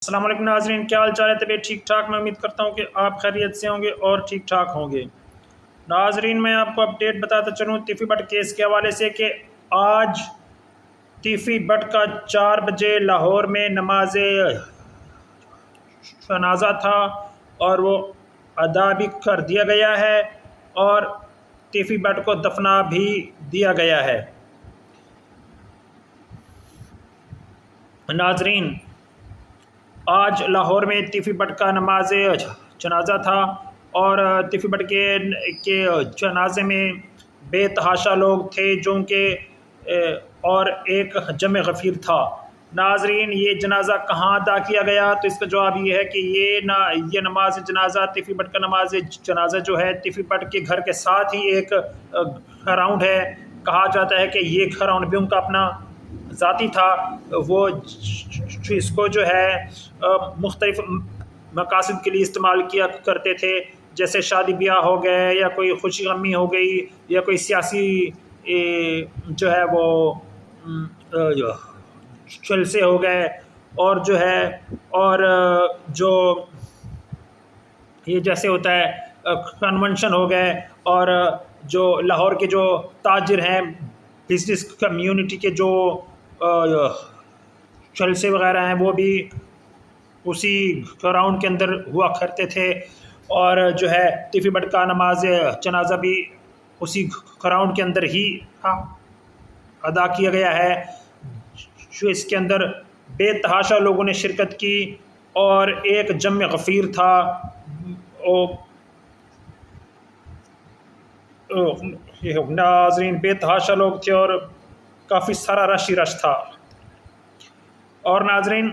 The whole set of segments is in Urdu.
السلام علیکم ناظرین، کیا حال چال ہے؟ طبیعت ٹھیک ٹھاک؟ میں امید کرتا ہوں کہ آپ خیریت سے ہوں گے اور ٹھیک ٹھاک ہوں گے۔ ناظرین، میں آپ کو اپڈیٹ بتاتا چلوں تیفی بٹ کیس کے حوالے سے کہ آج تیفی بٹ کا 4 بجے لاہور میں نماز جنازہ تھا اور وہ ادا بھی کر دیا گیا ہے اور تیفی بٹ کو دفنا بھی دیا گیا ہے۔ ناظرین، آج لاہور میں تیفی بٹ کا نماز جنازہ تھا اور تیفی بٹ کے جنازے میں بے تحاشا لوگ تھے جو کہ اور ایک جمع غفیر تھا۔ ناظرین، یہ جنازہ کہاں ادا کیا گیا؟ تو اس کا جواب یہ ہے کہ یہ نماز جنازہ تیفی بٹ کا نماز جنازہ جو ہے تیفی بٹ کے گھر کے ساتھ ہی ایک گراؤنڈ ہے۔ کہا جاتا ہے کہ یہ گراؤنڈ بھی ان کا اپنا ذاتی تھا، وہ اس کو جو ہے مختلف مقاصد کے لیے استعمال کیا کرتے تھے، جیسے شادی بیاہ ہو گئے یا کوئی خوشی غمی ہو گئی یا کوئی سیاسی جو ہے وہ جلسے ہو گئے اور جو ہے اور جو یہ جیسے ہوتا ہے کنونشن ہو گئے اور جو لاہور کے جو تاجر ہیں، بزنس کمیونٹی کے جو جلسے وغیرہ ہیں وہ بھی اسی گراؤنڈ کے اندر ہوا کرتے تھے اور جو ہے تیفی بٹ کا نماز جنازہ بھی اسی گراؤنڈ کے اندر ہی ادا کیا گیا ہے، جو اس کے اندر بے تحاشا لوگوں نے شرکت کی اور ایک جمع غفیر تھا۔ ناظرین، بے تحاشا لوگ تھے اور کافی سارا رش ہی رش تھا۔ اور ناظرین،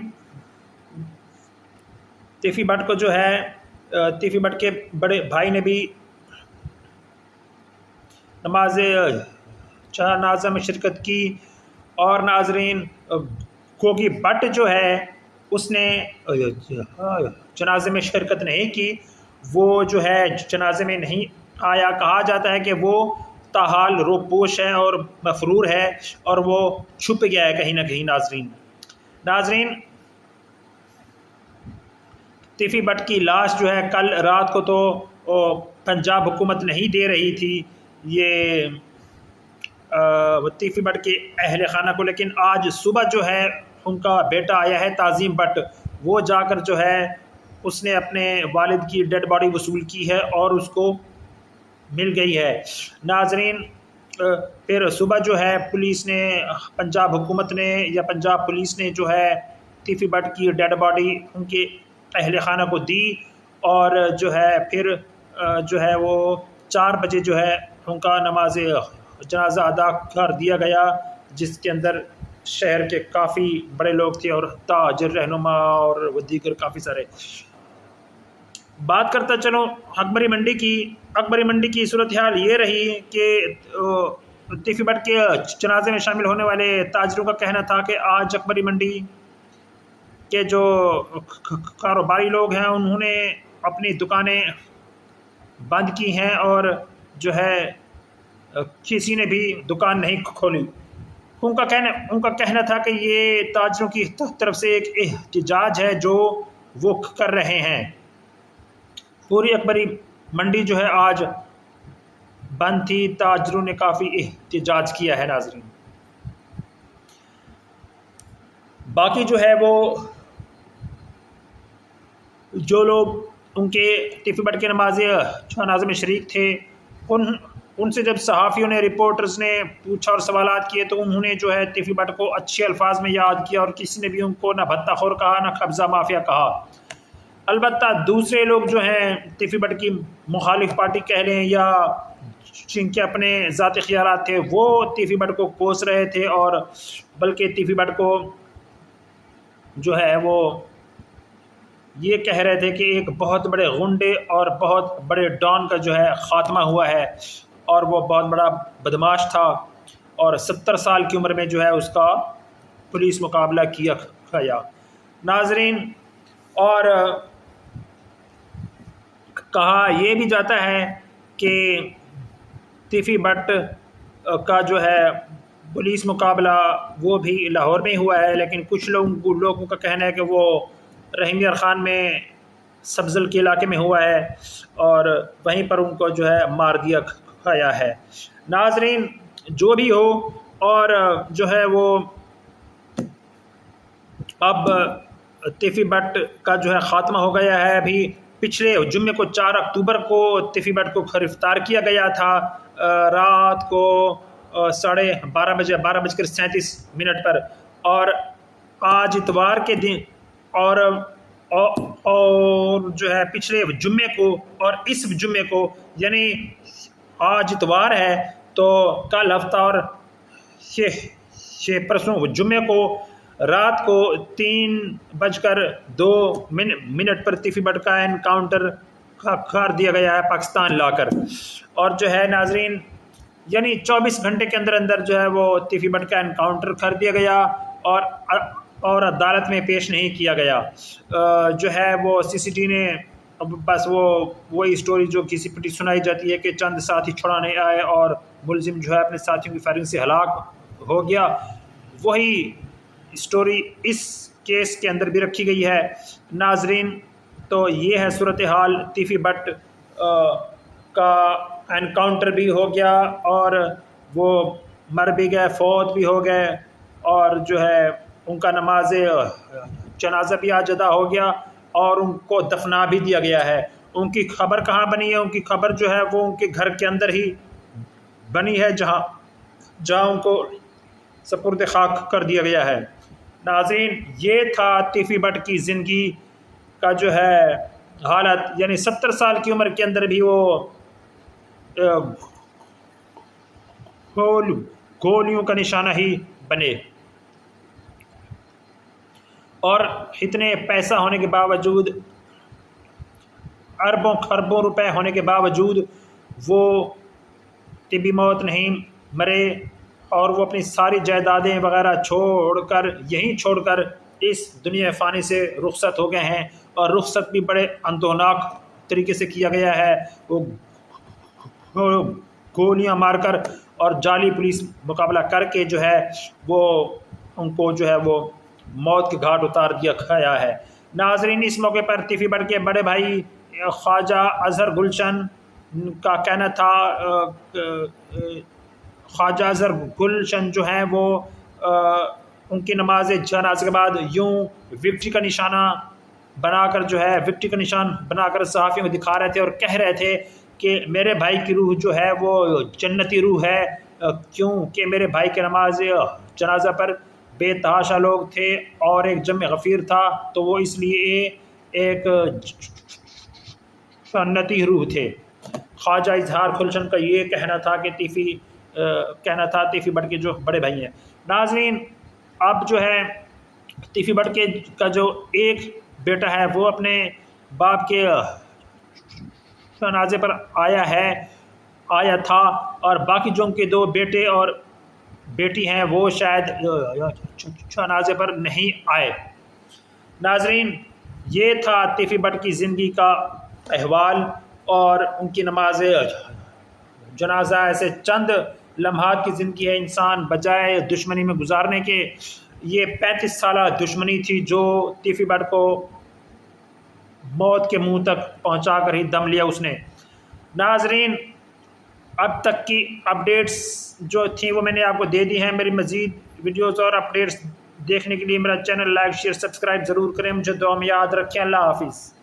تیفی بٹ کو جو ہے تیفی بٹ کے بڑے بھائی نے بھی نماز جنازہ میں شرکت کی اور ناظرین، گوگی بٹ جو ہے اس نے جنازے میں شرکت نہیں کی، وہ جو ہے جنازے میں نہیں آیا۔ کہا جاتا ہے کہ وہ تاحال روپوش ہے اور مفرور ہے اور وہ چھپ گیا ہے کہیں نہ کہیں۔ ناظرین، تیفی بٹ کی لاش جو ہے کل رات کو تو پنجاب حکومت نہیں دے رہی تھی یہ تیفی بٹ کے اہل خانہ کو، لیکن آج صبح جو ہے ان کا بیٹا آیا ہے تعظیم بٹ، وہ جا کر جو ہے اس نے اپنے والد کی ڈیڈ باڈی وصول کی ہے اور اس کو مل گئی ہے۔ ناظرین، پھر صبح جو ہے پولیس نے، پنجاب حکومت نے یا پنجاب پولیس نے جو ہے تیفی بٹ کی ڈیڈ باڈی ان کے اہل خانہ کو دی اور جو ہے پھر جو ہے وہ 4 بجے جو ہے ان کا نماز جنازہ ادا کر دیا گیا، جس کے اندر شہر کے کافی بڑے لوگ تھے اور تاجر، رہنما اور دیگر کافی سارے۔ بات کرتا چلوں اکبری منڈی کی۔ اکبری منڈی کی صورتحال یہ رہی کہ تیفی بٹ کے جنازے میں شامل ہونے والے تاجروں کا کہنا تھا کہ آج اکبری منڈی کے جو کاروباری لوگ ہیں انہوں نے اپنی دکانیں بند کی ہیں اور جو ہے کسی نے بھی دکان نہیں کھولی۔ ان کا کہنا تھا کہ یہ تاجروں کی طرف سے ایک احتجاج ہے جو وہ کر رہے ہیں۔ پوری اکبری منڈی جو ہے آج بند تھی، تاجروں نے کافی احتجاج کیا ہے۔ ناظرین، باقی جو ہے وہ جو لوگ ان کے تیفی بٹ کے نماز جنازہ میں شریک تھے، ان سے جب صحافیوں نے، رپورٹرز نے پوچھا اور سوالات کیے تو انہوں نے جو ہے تیفی بٹ کو اچھے الفاظ میں یاد کیا اور کسی نے بھی ان کو نہ بھتہ خور کہا نہ قبضہ مافیا کہا۔ البتہ دوسرے لوگ جو ہیں تیفی بٹ کی مخالف پارٹی کہہ لیں یا جن کے اپنے ذاتی خیالات تھے، وہ تیفی بٹ کو کوس رہے تھے اور بلکہ تیفی بٹ کو جو ہے وہ یہ کہہ رہے تھے کہ ایک بہت بڑے غنڈے اور بہت بڑے ڈان کا جو ہے خاتمہ ہوا ہے اور وہ بہت بڑا بدماش تھا اور 70 سال کی عمر میں جو ہے اس کا پولیس مقابلہ کیا گیا۔ ناظرین، اور کہا یہ بھی جاتا ہے کہ تیفی بٹ کا جو ہے پولیس مقابلہ وہ بھی لاہور میں ہوا ہے، لیکن کچھ لوگوں کا کہنا ہے کہ وہ رحیم یار خان میں سبزل کے علاقے میں ہوا ہے اور وہیں پر ان کو جو ہے مار دیا گیا ہے۔ ناظرین جو بھی ہو، اور جو ہے وہ اب تیفی بٹ کا جو ہے خاتمہ ہو گیا ہے۔ ابھی پچھلے جمعے کو 4 اکتوبر کو تیفی بٹ کو گرفتار کیا گیا تھا رات کو 12:30 بجے 12:37 پر، اور آج اتوار کے دن اور جو ہے پچھلے جمعے کو اور اس جمعے کو، یعنی آج اتوار ہے تو کل ہفتہ اور یہ پرسوں جمعے کو رات کو 3:02 پر تیفی بٹ کا انکاؤنٹر کر دیا گیا ہے پاکستان لا کر، اور جو ہے ناظرین یعنی 24 گھنٹے کے اندر اندر جو ہے وہ تیفی بٹ کا انکاؤنٹر کر دیا گیا اور عدالت میں پیش نہیں کیا گیا۔ جو ہے وہ CCTV نے بس وہی اسٹوری جو کسی پٹی سنائی جاتی ہے کہ چند ساتھی چھڑانے آئے اور ملزم جو ہے اپنے ساتھیوں کی فائرنگ سے ہلاک ہو گیا، وہی اسٹوری اس کیس کے اندر بھی رکھی گئی ہے۔ ناظرین تو یہ ہے صورتحال، تیفی بٹ کا انکاؤنٹر بھی ہو گیا اور وہ مر بھی گئے، فوت بھی ہو گئے، اور جو ہے ان کا نماز جنازہ بھی آج ادا ہو گیا اور ان کو دفنا بھی دیا گیا ہے۔ ان کی خبر کہاں بنی ہے؟ ان کی خبر جو ہے وہ ان کے گھر کے اندر ہی بنی ہے، جہاں ان کو سپرد خاک کر دیا گیا ہے۔ ناظرین یہ تھا تیفی بٹ کی زندگی کا جو ہے حالت، یعنی 70 سال کی عمر کے اندر بھی وہ گولیوں کا نشانہ ہی بنے، اور اتنے پیسہ ہونے کے باوجود، اربوں خربوں روپے ہونے کے باوجود وہ طبی موت نہیں مرے، اور وہ اپنی ساری جائیدادیں وغیرہ چھوڑ کر اس دنیا فانی سے رخصت ہو گئے ہیں، اور رخصت بھی بڑے اندوہناک طریقے سے کیا گیا ہے۔ وہ گولیاں مار کر اور جعلی پولیس مقابلہ کر کے جو ہے وہ ان کو جو ہے وہ موت کے گھاٹ اتار دیا گیا ہے۔ ناظرین اس موقع پر تیفی بٹ کے بڑے بھائی خواجہ اظہر گلشن کا کہنا تھا، خواجہ اظہر گلشن جو ہیں وہ ان کی نماز جنازے کے بعد یوں وکٹری کا نشانہ بنا کر صحافیوں کو دکھا رہے تھے اور کہہ رہے تھے کہ میرے بھائی کی روح جو ہے وہ جنتی روح ہے، کیونکہ میرے بھائی کے نماز جنازہ پر بے تحاشا لوگ تھے اور ایک جمع غفیر تھا، تو وہ اس لیے ایک جنتی روح تھے۔ خواجہ اظہار گلشن کا یہ کہنا تھا کہ تیفی بٹ کے جو بڑے بھائی ہیں۔ ناظرین اب جو ہے تیفی بٹ کا جو ایک بیٹا ہے وہ اپنے باپ کے جنازے پر آیا تھا، اور باقی جو ان کے 2 بیٹے اور بیٹی ہیں وہ شاید جنازے پر نہیں آئے۔ ناظرین یہ تھا تیفی بٹ کی زندگی کا احوال اور ان کی نماز جنازہ۔ ایسے چند لمحات کی زندگی ہے، انسان بجائے دشمنی میں گزارنے کے، یہ 35 سالہ دشمنی تھی جو تیفی بٹ کو موت کے منہ تک پہنچا کر ہی دم لیا اس نے۔ ناظرین اب تک کی اپڈیٹس جو تھیں وہ میں نے آپ کو دے دی ہیں۔ میری مزید ویڈیوز اور اپڈیٹس دیکھنے کے لیے میرا چینل لائک شیئر سبسکرائب ضرور کریں، مجھے دعا میں یاد رکھیں۔ اللہ حافظ۔